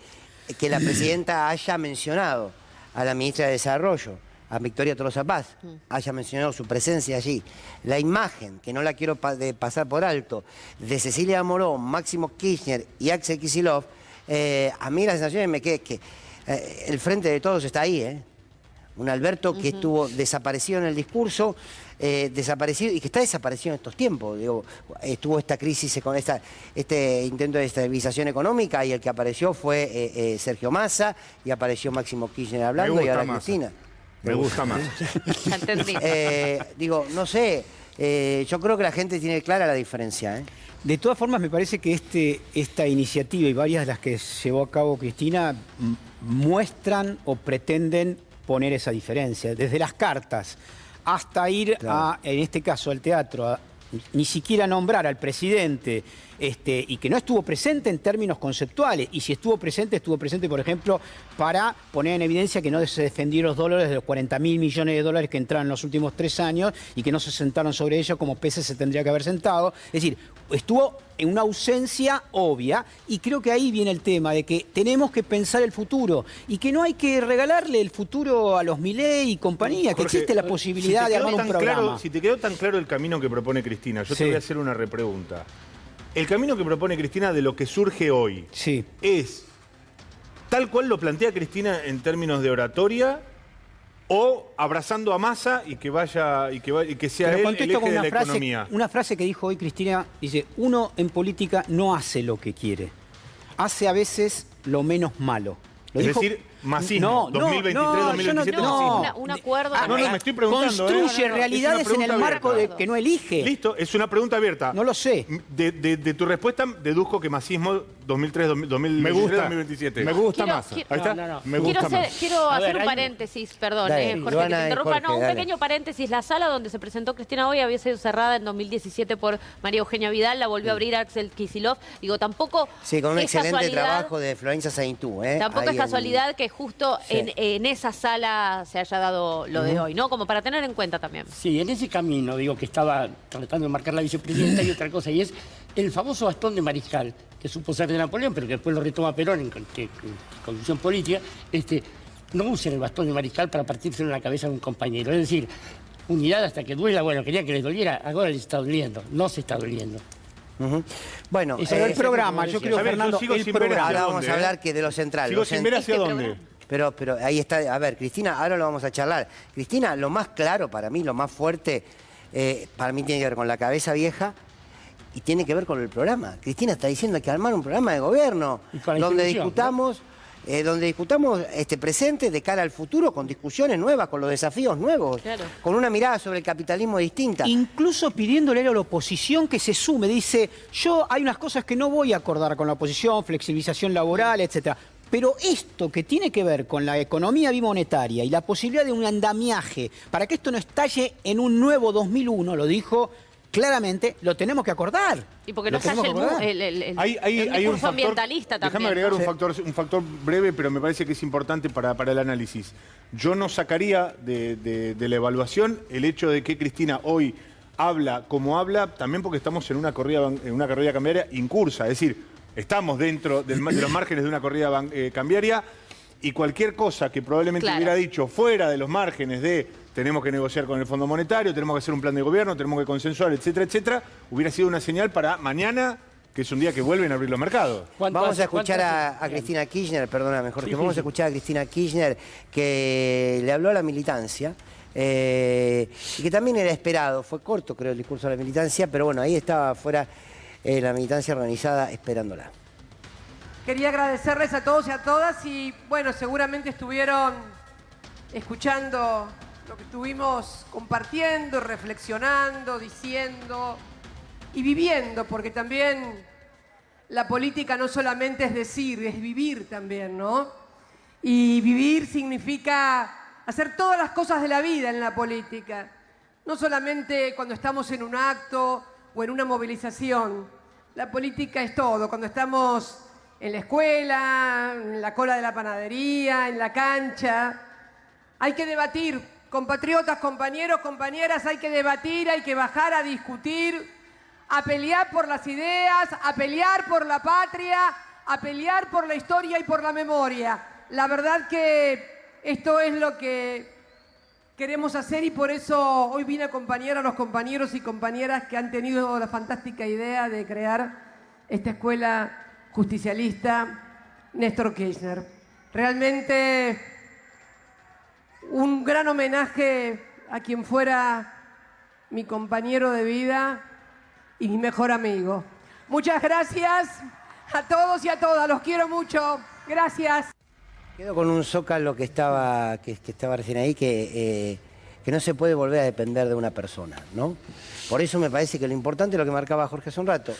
la presidenta haya mencionado a la ministra de Desarrollo, a Victoria Tolosa Paz, haya mencionado su presencia allí. La imagen, que no la quiero pasar por alto, de Cecilia Moró, Máximo Kirchner y Axel Kicillof, a mí la sensación me queda que el frente de todos está ahí, ¿eh? Un Alberto que estuvo desaparecido en el discurso, desaparecido y que está desaparecido en estos tiempos. Digo, estuvo esta crisis con este intento de estabilización económica y el que apareció fue Sergio Massa y apareció Máximo Kirchner hablando y ahora Massa. Cristina. Me gusta más. Ya entendí. Digo, no sé, yo creo que la gente tiene clara la diferencia, ¿eh? De todas formas, me parece que esta iniciativa y varias de las que llevó a cabo Cristina muestran o pretenden poner esa diferencia. Desde las cartas hasta ir en este caso, al teatro, ni siquiera nombrar al presidente y que no estuvo presente en términos conceptuales. Y si estuvo presente, por ejemplo, para poner en evidencia que no se defendieron los dólares de los 40.000 millones de dólares que entraron en los últimos 3 años y que no se sentaron sobre ellos como peces se tendría que haber sentado. Es decir, estuvo en una ausencia obvia y creo que ahí viene el tema de que tenemos que pensar el futuro y que no hay que regalarle el futuro a los Milei y compañía, que Jorge, existe la posibilidad de armar un programa. Si te quedó tan claro el camino que propone Cristina, yo te voy a hacer una repregunta. El camino que propone Cristina de lo que surge hoy Sí. es tal cual lo plantea Cristina en términos de oratoria o abrazando a Massa y que vaya y que sea Pero él el contesto eje con de la economía. una frase que dijo hoy Cristina, dice, uno en política no hace lo que quiere, hace a veces lo menos malo. Lo Es dijo- decir, masismo, 2023, yo 2027, no, masismo. Un acuerdo. No, me estoy preguntando. Construye Es una realidades en el pregunta marco abierta. de que no elige. Listo, es una pregunta abierta. No lo sé. De tu respuesta deduzco que masismo 2003, 2023, Me gusta. 2027. Me gusta Quiero- más. quiero- Ahí está. No, no. Me gusta más. Quiero A hacer ver, un hay- paréntesis, perdón, Dale, Jorge, que Ivana te y interrumpa. Jorge, No, un dale. pequeño paréntesis. La sala donde se presentó Cristina hoy había sido cerrada en 2017 por María Eugenia Vidal, la volvió a abrir Axel Kicillof. Digo, tampoco Sí, con un es excelente casualidad- trabajo de Florencia Saintú, ¿eh? Tampoco Ahí es en- casualidad que justo Sí. en esa sala se haya dado lo de hoy, ¿no? Como para tener en cuenta también. Sí, en ese camino, digo, que estaba tratando de marcar la vicepresidenta y otra cosa, y es el famoso bastón de mariscal, que supo ser de Napoleón, pero que después lo retoma Perón en conducción política, no usen el bastón de mariscal para partirse en la cabeza de un compañero. Es decir, unidad hasta que duela, bueno, quería que les doliera, ahora les está doliendo, no se está doliendo. Ujú. Bueno, Pero el programa, yo creo, A ver, yo Fernando, sigo el sin ver programa. ahora hacia vamos dónde, a hablar ¿eh? que de lo central. Sigo lo sin cent- ver hacia Este dónde. programa. Pero ahí está, a ver, Cristina, ahora lo vamos a charlar. Cristina, lo más claro para mí, lo más fuerte, para mí tiene que ver con la cabeza vieja y tiene que ver con el programa. Cristina está diciendo que armar un programa de gobierno Y con la donde institución, discutamos este presente de cara al futuro, con discusiones nuevas, con los desafíos nuevos, Claro. con una mirada sobre el capitalismo distinta. Incluso pidiéndole a la oposición que se sume. Dice, hay unas cosas que no voy a acordar con la oposición, flexibilización laboral, etcétera. Pero esto que tiene que ver con la economía bimonetaria y la posibilidad de un andamiaje para que esto no estalle en un nuevo 2001, lo dijo claramente, lo tenemos que acordar. Y porque Lo no estalle tenemos que acordar. el discurso ambientalista también. Déjame agregar ¿no? un factor breve, pero me parece que es importante para el análisis. Yo no sacaría de la evaluación el hecho de que Cristina hoy habla como habla, también porque estamos en una corrida cambiaria incursa. Es decir, estamos dentro de los márgenes de una corrida cambiaria y cualquier cosa que probablemente hubiera dicho fuera de los márgenes de tenemos que negociar con el Fondo Monetario, tenemos que hacer un plan de gobierno, tenemos que consensuar, etcétera, etcétera, hubiera sido una señal para mañana, que es un día que vuelven a abrir los mercados. Vamos a escuchar a Cristina Kirchner, perdóname, Jorge, vamos a escuchar a Cristina Kirchner, que le habló a la militancia, y que también era esperado, fue corto creo el discurso de la militancia, pero bueno, ahí estaba afuera la militancia organizada esperándola. Quería agradecerles a todos y a todas y bueno, seguramente estuvieron escuchando lo que estuvimos compartiendo, reflexionando, diciendo y viviendo, porque también la política no solamente es decir, es vivir también, ¿no? Y vivir significa hacer todas las cosas de la vida en la política, no solamente cuando estamos en un acto o en una movilización. La política es todo, cuando estamos en la escuela, en la cola de la panadería, en la cancha. Hay que debatir, compatriotas, compañeros, compañeras, hay que debatir, hay que bajar a discutir, a pelear por las ideas, a pelear por la patria, a pelear por la historia y por la memoria. La verdad que esto es lo que queremos hacer y por eso hoy vine a acompañar a los compañeros y compañeras que han tenido la fantástica idea de crear esta escuela justicialista Néstor Kirchner. Realmente un gran homenaje a quien fuera mi compañero de vida y mi mejor amigo. Muchas gracias a todos y a todas, los quiero mucho. Gracias. Quedo con un zócalo que estaba recién ahí, que no se puede volver a depender de una persona, ¿no? Por eso me parece que lo importante es lo que marcaba Jorge hace un rato,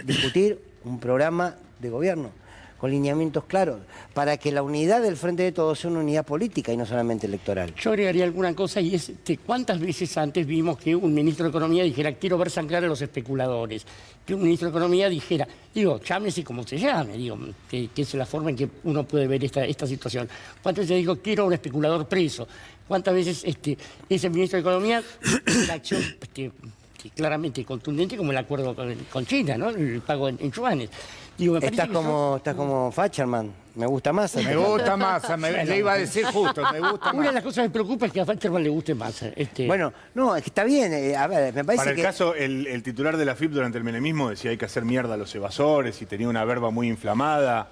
discutir un programa de gobierno con lineamientos claros, para que la unidad del Frente de Todos sea una unidad política y no solamente electoral. Yo agregaría alguna cosa y es cuántas veces antes vimos que un ministro de Economía dijera quiero ver sangrar a los especuladores, que un ministro de Economía dijera, llámese como se llame, que es la forma en que uno puede ver esta situación. ¿Cuántas veces dijo quiero a un especulador preso? ¿Cuántas veces ese ministro de Economía la acción claramente contundente como el acuerdo con China, ¿no? El pago en yuanes? Estás como Facherman, me gusta Massa. Me gusta Massa, le iba a decir justo, me gusta Una de las cosas que me preocupa es que a Facherman le guste Massa. Bueno, no, es que está bien, a ver, me parece Para el que... caso, el titular de la FIP durante el menemismo decía hay que hacer mierda a los evasores y tenía una verba muy inflamada.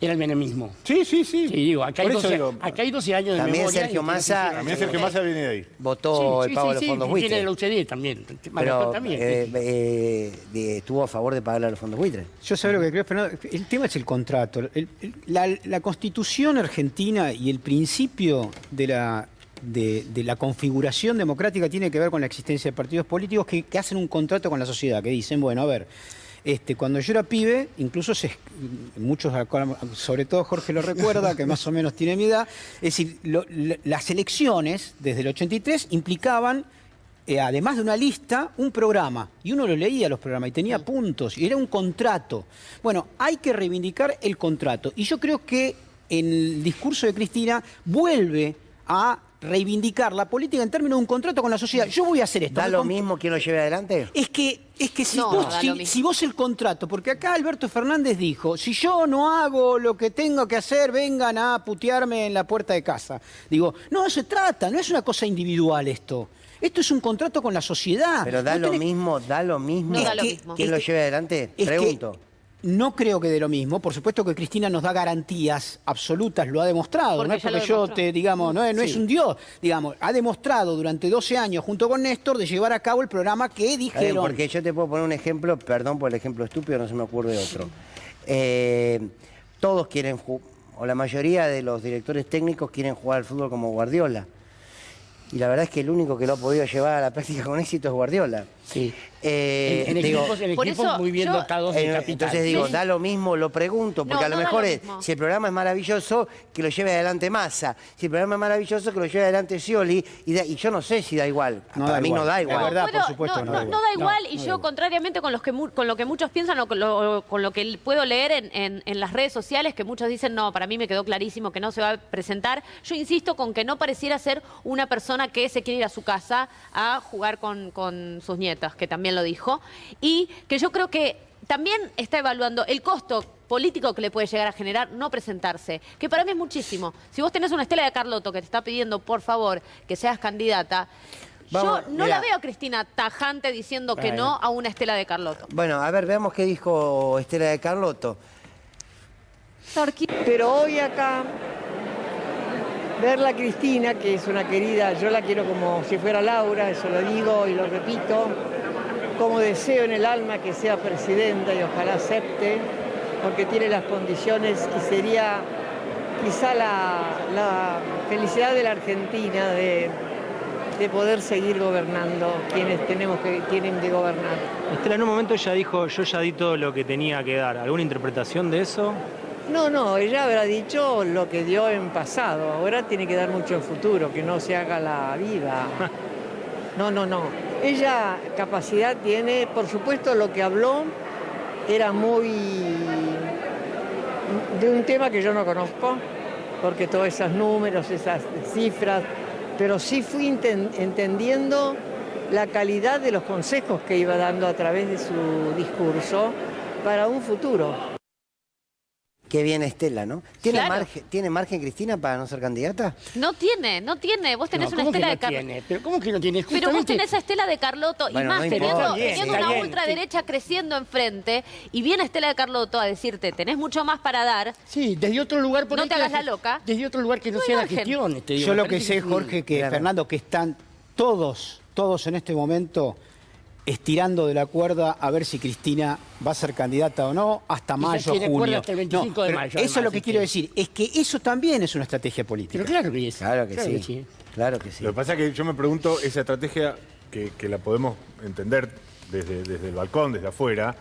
Era el menemismo. Sí. Acá hay 12 años de También memoria. Sergio Massa... También Sergio Massa viene de ahí. Votó el pago de los fondos buitres. Viene de la UCD también. Pero también. estuvo a favor de pagarle a los fondos buitres. Yo sé lo que creo, Fernando. El tema es el contrato. La Constitución argentina y el principio de la configuración democrática tiene que ver con la existencia de partidos políticos que hacen un contrato con la sociedad, que dicen, bueno, a ver, cuando yo era pibe, incluso muchos, sobre todo Jorge lo recuerda, que más o menos tiene mi edad, es decir, las elecciones desde el 83 implicaban, además de una lista, un programa. Y uno lo leía los programas y tenía puntos, y era un contrato. Bueno, hay que reivindicar el contrato. Y yo creo que en el discurso de Cristina vuelve a reivindicar la política en términos de un contrato con la sociedad. Yo voy a hacer esto. ¿Da lo mismo quién lo lleve adelante? Es que si vos el contrato, porque acá Alberto Fernández dijo, si yo no hago lo que tengo que hacer, vengan a putearme en la puerta de casa. Digo, no se trata, no es una cosa individual esto. Esto es un contrato con la sociedad. Pero da lo mismo quién lo lleve adelante, pregunto. No creo que de lo mismo. Por supuesto que Cristina nos da garantías absolutas, lo ha demostrado. No es porque yo no es un dios. Digamos, ha demostrado durante 12 años junto con Néstor de llevar a cabo el programa que dijeron. Porque yo te puedo poner un ejemplo, perdón por el ejemplo estúpido, no se me ocurre otro. Todos quieren, o la mayoría de los directores técnicos quieren jugar al fútbol como Guardiola. Y la verdad es que el único que lo ha podido llevar a la práctica con éxito es Guardiola. Sí. En por equipos eso muy bien yo- dotados de capital. Entonces digo, Sí. da lo mismo, lo pregunto, porque No, a lo no da mejor lo es, mismo. si el programa es maravilloso, que lo lleve adelante Massa. Si el programa es maravilloso, que lo lleve adelante Scioli. Y yo no sé si da igual. No Para da mí igual. no da La igual. verdad, bueno, por supuesto, no no da da igual. igual. No, Y no da yo, igual. contrariamente con lo que muchos piensan o con lo que puedo leer en las redes sociales, que muchos dicen, no, para mí me quedó clarísimo que no se va a presentar. Yo insisto con que no pareciera ser una persona que se quiere ir a su casa a jugar con sus nietas, que también lo dijo. Y que yo creo que también está evaluando el costo político que le puede llegar a generar no presentarse, que para mí es muchísimo. Si vos tenés una Estela de Carlotto que te está pidiendo, por favor, que seas candidata, Vamos, yo no mirá. la veo a Cristina tajante diciendo que no a una Estela de Carlotto. Bueno, a ver, veamos qué dijo Estela de Carlotto. Pero hoy acá, verla a Cristina, que es una querida, yo la quiero como si fuera Laura, eso lo digo y lo repito, como deseo en el alma que sea presidenta y ojalá acepte, porque tiene las condiciones y sería quizá la felicidad de la Argentina de poder seguir gobernando quienes tienen que gobernar. Estela en un momento ya dijo, yo ya di todo lo que tenía que dar. ¿Alguna interpretación de eso? No, ella habrá dicho lo que dio en pasado, ahora tiene que dar mucho en futuro, que no se haga la vida. No. Ella capacidad tiene, por supuesto lo que habló era muy de un tema que yo no conozco, porque todos esos números, esas cifras, pero sí fui entendiendo la calidad de los consejos que iba dando a través de su discurso para un futuro. Qué bien Estela, ¿no? Claro. ¿Tiene margen Cristina para no ser candidata? No tiene. Vos tenés una ¿cómo que Estela no de Carlotto. tiene? ¿Pero cómo que no tiene? Pero vos Justamente- tenés a Estela de Carlotto Bueno, y más, no importa. teniendo, Está bien, teniendo está una bien, ultraderecha creciendo enfrente, y viene Estela de Carlotto a decirte, tenés mucho más para dar. Sí, desde otro lugar... por No ahí te que hagas la- la loca. Desde otro lugar que no No hay sea la margen. gestión. Te digo, Yo me lo que parece sé, sí. Jorge, que Claro. Fernando, que están todos en este momento estirando de la cuerda a ver si Cristina va a ser candidata o no hasta Y ya mayo, tiene junio. cuerda hasta el 25 de pero mayo, Eso es lo además, que quiero decir, es que eso también es una estrategia política. Pero claro que es. Claro que sí. Claro que sí. Lo que pasa es que yo me pregunto, esa estrategia que la podemos entender desde el balcón, desde afuera,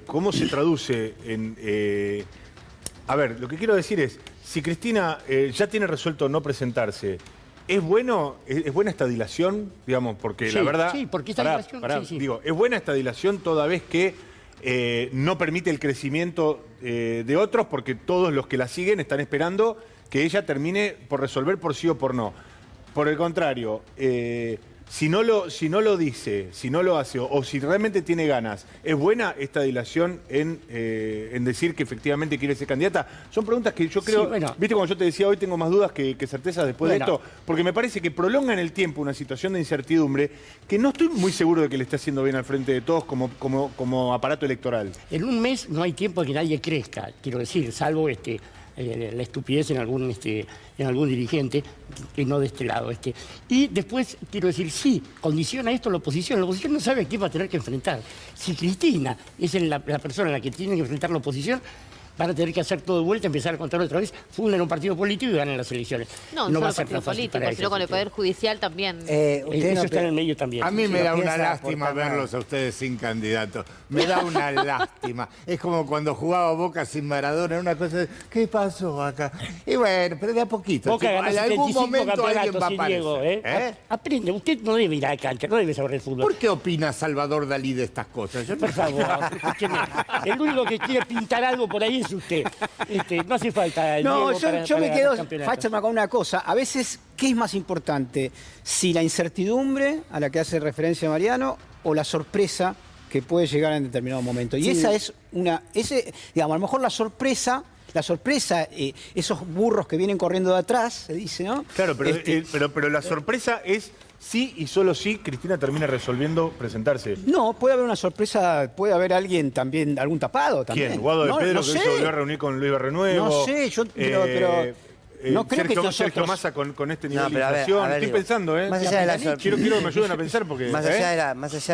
¿cómo se traduce en... a ver, lo que quiero decir es, si Cristina ya tiene resuelto no presentarse, ¿es buena esta dilación? Digamos, porque la Sí, verdad... sí, porque esta Pará, dilación, pará, sí, sí. digo, ¿es buena esta dilación toda vez que no permite el crecimiento de otros? Porque todos los que la siguen están esperando que ella termine por resolver por sí o por no. Por el contrario, si no lo dice, si no lo hace, o si realmente tiene ganas, ¿es buena esta dilación en decir que efectivamente quiere ser candidata? Son preguntas que yo creo, Sí, bueno. viste cuando yo te decía hoy tengo más dudas que certezas después Bueno. de esto, porque me parece que prolonga en el tiempo una situación de incertidumbre que no estoy muy seguro de que le esté haciendo bien al frente de todos como aparato electoral. En un mes no hay tiempo de que nadie crezca, quiero decir, salvo la estupidez en algún dirigente, que no de este lado. Y después, quiero decir, sí, condiciona esto la oposición. La oposición no sabe a quién va a tener que enfrentar. Si Cristina es la persona a la que tiene que enfrentar la oposición, van a tener que hacer todo de vuelta, empezar a contar otra vez, funden un partido político y ganan las elecciones. No, va solo a ser partido tan fácil político, para sino ellos, con el Poder Judicial también. Ustedes no Eso está en pe- el medio también. A mí me lo da una piensa lástima aportar nada. verlos a ustedes sin candidato. Me da una lástima. Es como cuando jugaba Boca sin Maradona, una cosa de, ¿qué pasó acá? Y bueno, pero de a poquito. Boca chico, ganó en algún 75 momento alguien campeonatos va a sin aparecer. Diego, ¿Eh? Aprende, usted no debe ir a la cancha, no debe saber el fútbol. ¿Por qué opina Salvador Dalí de estas cosas? Yo no Por favor, escúcheme. El único que quiere pintar algo por ahí es usted. No hace falta el No, Diego yo para me ganar quedo, campeonatos. Fáchama, con una cosa. A veces, ¿qué es más importante? Si la incertidumbre a la que hace referencia Mariano o la sorpresa que puede llegar en determinado momento. Y esa es digamos, a lo mejor la sorpresa, esos burros que vienen corriendo de atrás, se dice, ¿no? Claro, pero la sorpresa es sí y solo sí Cristina termina resolviendo presentarse. No, puede haber una sorpresa, puede haber alguien también, algún tapado también. ¿Quién? Guado de No, Pedro, no que sé. hoy se volvió a reunir con Luis Barrenuevo. No sé, pero no creo que nosotros... Sergio Massa con este nivel No, de pero a ver, inflación. Estoy digo, pensando, ¿eh? más allá de la Quiero que me ayuden a pensar porque... Más allá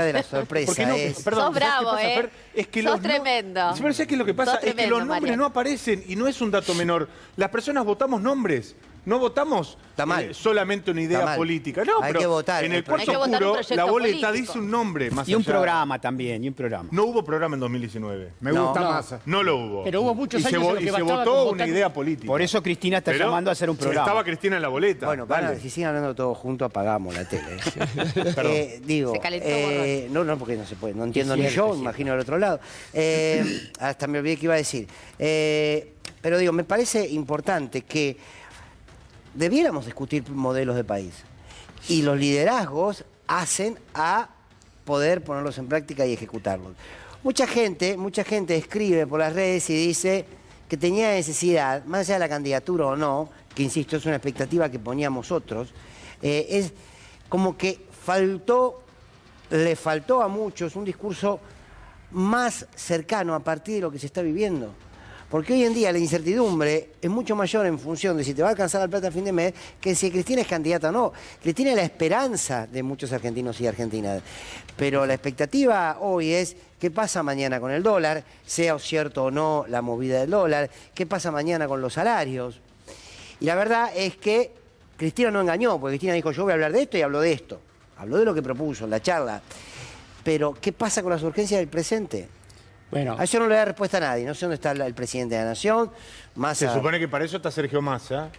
de la sorpresa, Porque no, es... perdón, Sos ¿sabes qué bravo, pasa, ¿eh? Fer? Es que Sos los tremendo. Sí, pero ¿sabes qué es lo que pasa? Sos Es que tremendo, los nombres Mariano. no aparecen y no es un dato menor. Las personas votamos nombres. no votamos Está mal. solamente una idea Está mal. política. No, Hay pero que votar. en el Hay que cuarto votar un oscuro proyecto la boleta político. dice un nombre más Y un allá. programa también, y un programa. No hubo programa en 2019. Me No. gusta No. más. No lo hubo. Pero hubo muchos y se, años en los y que se bastaba votó con una votar- idea política. Por eso Cristina está Pero llamando a hacer un programa. Estaba Cristina en la boleta. Bueno, Dale. si siguen hablando todos juntos, apagamos la tele. Digo, Se calentó no, porque no se puede. No entiendo Es ni cierto, yo, es imagino del otro lado. Hasta me olvidé que iba a decir. Pero digo, me parece importante que debiéramos discutir modelos de país. Y los liderazgos hacen a poder ponerlos en práctica y ejecutarlos. Mucha gente escribe por las redes y dice que tenía necesidad, más allá de la candidatura o no, que insisto, es una expectativa que poníamos otros, es como que le faltó a muchos un discurso más cercano a partir de lo que se está viviendo. Porque hoy en día la incertidumbre es mucho mayor en función de si te va a alcanzar la plata a fin de mes que si Cristina es candidata o no. Cristina es la esperanza de muchos argentinos y argentinas. Pero la expectativa hoy es qué pasa mañana con el dólar, sea cierto o no la movida del dólar, qué pasa mañana con los salarios. Y la verdad es que Cristina no engañó, porque Cristina dijo yo voy a hablar de esto y habló de esto. Habló de lo que propuso en la charla. Pero ¿qué pasa con las urgencias del presente? Bueno, A eso no le da respuesta a nadie. No sé dónde está el presidente de la Nación. Se supone que para eso está Sergio Massa,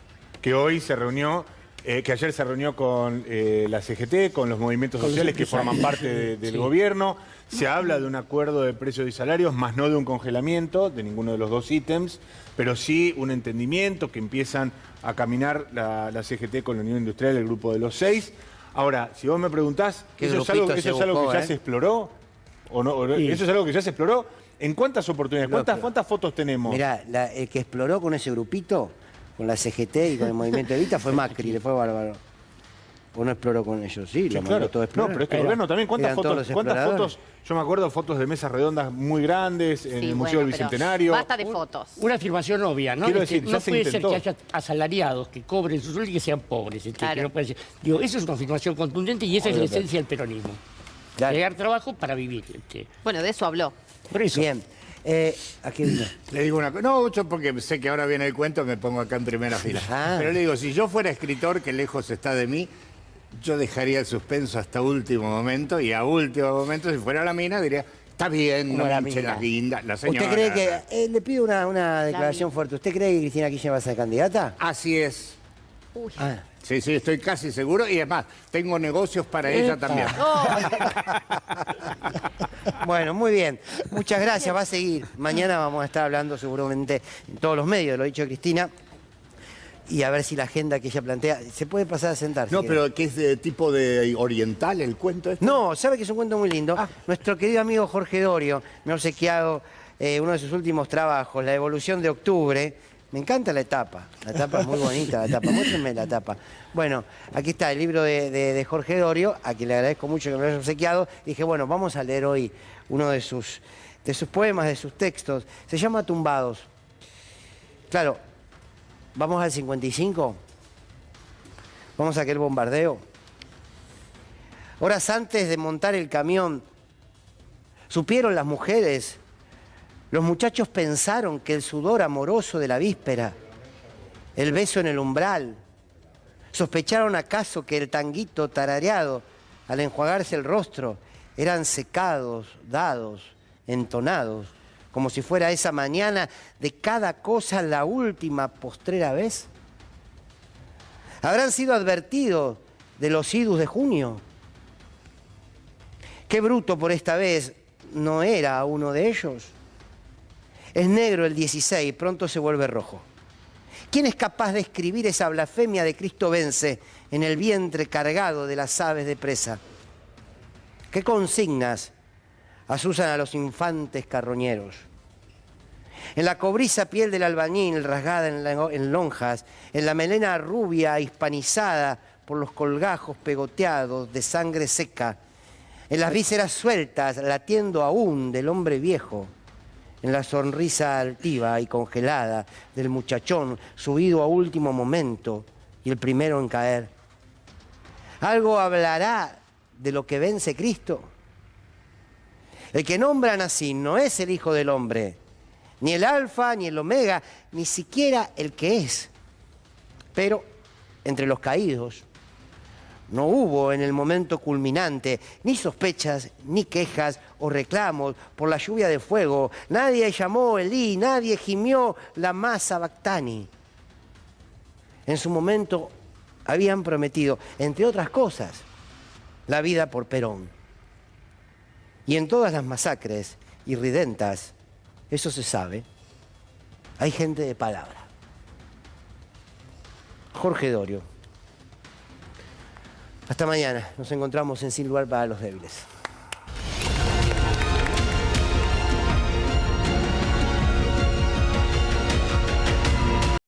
que hoy se reunió, que ayer se reunió con la CGT, con los movimientos Con los sociales que empresarios. forman parte del Sí. gobierno. Se habla de un acuerdo de precios y salarios, más no de un congelamiento de ninguno de los dos ítems, pero sí un entendimiento que empiezan a caminar la CGT con la Unión Industrial, el grupo de los 6. Ahora, si vos me preguntás, Qué ¿eso es algo, grupito se buscó, que ya ¿eh? se exploró? ¿O no? Sí. ¿Eso es algo que ya se exploró? ¿En cuántas oportunidades? ¿Cuántas fotos tenemos? Mirá, el que exploró con ese grupito, con la CGT y con el Movimiento Evita, fue Macri, le fue bárbaro. ¿O no exploró con ellos? Sí, lo mandó todo a No, explorar. pero este gobierno también, ¿cuántas Eran todos los fotos? exploradores. Yo me acuerdo fotos de mesas redondas muy grandes en Sí, el Museo bueno, del pero Bicentenario. Basta de fotos. una afirmación obvia, ¿no? Quiero Es que decir, ya no se puede ser intentó. que haya asalariados que cobren sus sueldos y que sean pobres. Claro. Que no puede ser. Digo, eso es una afirmación contundente y esa es la esencia del peronismo. Claro. Llegar trabajo para vivir. Bueno, de eso habló. Por eso. Bien. ¿A qué vino? Le digo una cosa, no, yo porque sé que ahora viene el cuento, me pongo acá en primera fila. Ah. Pero le digo, si yo fuera escritor, que lejos está de mí, yo dejaría el suspenso hasta último momento, y a último momento, si fuera la mina, diría, está bien, no Como la me hinche mina. las guindas, la señora. ¿Usted cree que, le pido una declaración fuerte, ¿usted cree que Cristina Kirchner va a ser candidata? Así es. Uy. Ah. Sí, sí, estoy casi seguro, y es más, tengo negocios para ella también. Bueno, muy bien. Muchas gracias. Va a seguir. Mañana vamos a estar hablando seguramente en todos los medios, lo ha dicho Cristina. Y a ver si la agenda que ella plantea... ¿Se puede pasar a sentar? si No, quiere? pero que es de tipo de oriental el cuento este. No, ¿sabe que es un cuento muy lindo? Nuestro querido amigo Jorge Dorio me ha obsequiado uno de sus últimos trabajos, La Evolución de Octubre. Me encanta la tapa es muy bonita, la tapa. Muéstrenme la tapa. Bueno, aquí está el libro de Jorge Dorio, a quien le agradezco mucho que me lo haya obsequiado. Dije, bueno, vamos a leer hoy uno de sus poemas, de sus textos. Se llama Tumbados. Claro, vamos al 55. Vamos a aquel bombardeo. Horas antes de montar el camión, supieron las mujeres, los muchachos pensaron que el sudor amoroso de la víspera, el beso en el umbral, sospecharon acaso que el tanguito tarareado, al enjuagarse el rostro, eran secados, dados, entonados, como si fuera esa mañana de cada cosa la última postrera vez. Habrán sido advertidos de los idus de junio. Qué bruto por esta vez no era uno de ellos. Es negro el 16, pronto se vuelve rojo. ¿Quién es capaz de escribir esa blasfemia de Cristo vence en el vientre cargado de las aves de presa? ¿Qué consignas asusan a los infantes carroñeros? En la cobriza piel del albañil rasgada en lonjas, en la melena rubia hispanizada por los colgajos pegoteados de sangre seca, en las vísceras sueltas latiendo aún del hombre viejo, en la sonrisa altiva y congelada del muchachón subido a último momento y el primero en caer. ¿Algo hablará de lo que vence Cristo? El que nombran así no es el Hijo del Hombre, ni el Alfa, ni el Omega, ni siquiera el que es. Pero entre los caídos. No hubo en el momento culminante ni sospechas, ni quejas o reclamos por la lluvia de fuego. Nadie llamó Elí, nadie gimió la masa Bactani. En su momento habían prometido, entre otras cosas, la vida por Perón. Y en todas las masacres irridentas, eso se sabe, hay gente de palabra. Jorge Dorio. Hasta mañana. Nos encontramos en Sin Lugar para los Débiles.